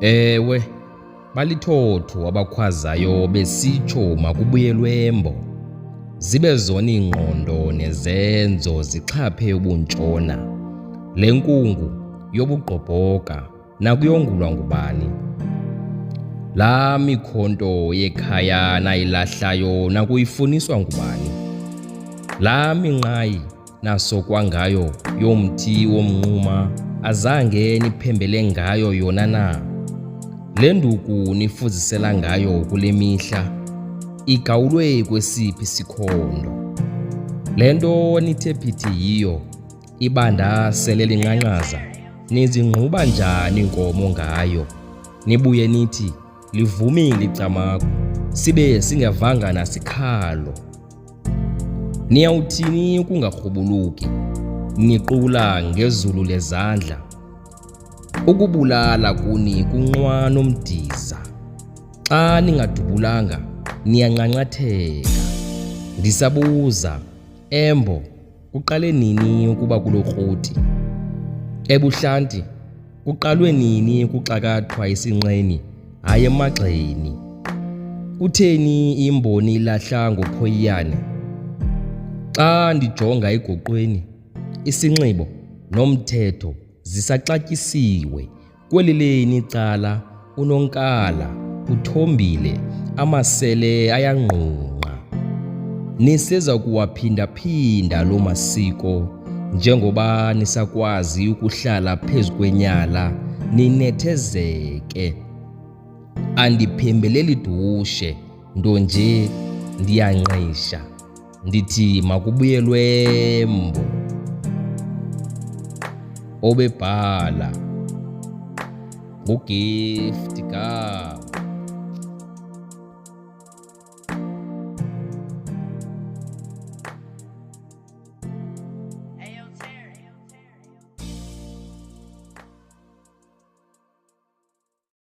Ewe, balithotho abakhwazayo besitsho makubuyelwe embo. Zibe zona iingqondo nezenzo zixhaphe ubuntshona. Le nkungu yobugqobhoka nakuyongulwa ngubani? Laa mikhonto yekhaya nayilahlayo nakuyifuniswa ngubani? Laa minqayi nasokwa ngayo yomthi womnquma azange niphembele ngayo yona na? Le nduku nifuzisela ngayo kule mihla igawulwe kwesiphi isikhondo? Le nto nithe phithi yiyo ibanda sele linqanqaza, nizingquba njani iinkomo ngayo? Nibuye nithi livumile icamagu, sibe singevanga nasikhalo. Niyawuthini ukungarhubuluki, niqula ngezulu lezandla? Ukubulala kuni kunqwa nomdiza. Xa ningadubulanga niyanqanqatheka. Ndisabuza, embo kuqale nini ukuba kulorhoti? Ebuhlanti kuqalwe nini ukuxakathwa esinqeni hayi emagxeni? Kutheni imboni ilahla ngophoyiyane? Xa ndijonga egoqweni, isinxibo nomthetho zisaxatyisiwe. Kweli leni icala unonkala uthombile, amasele ayangqungqa. Niseza kuwaphinda-phinda loo masiko njengoba nisakwazi ukuhlala phezu kwenyala ninethezeke. Andiphembeleli dushe, nto nje ndiyanqisha. Ndithi makubuyelwe embo. Obebhala nguGift Gama.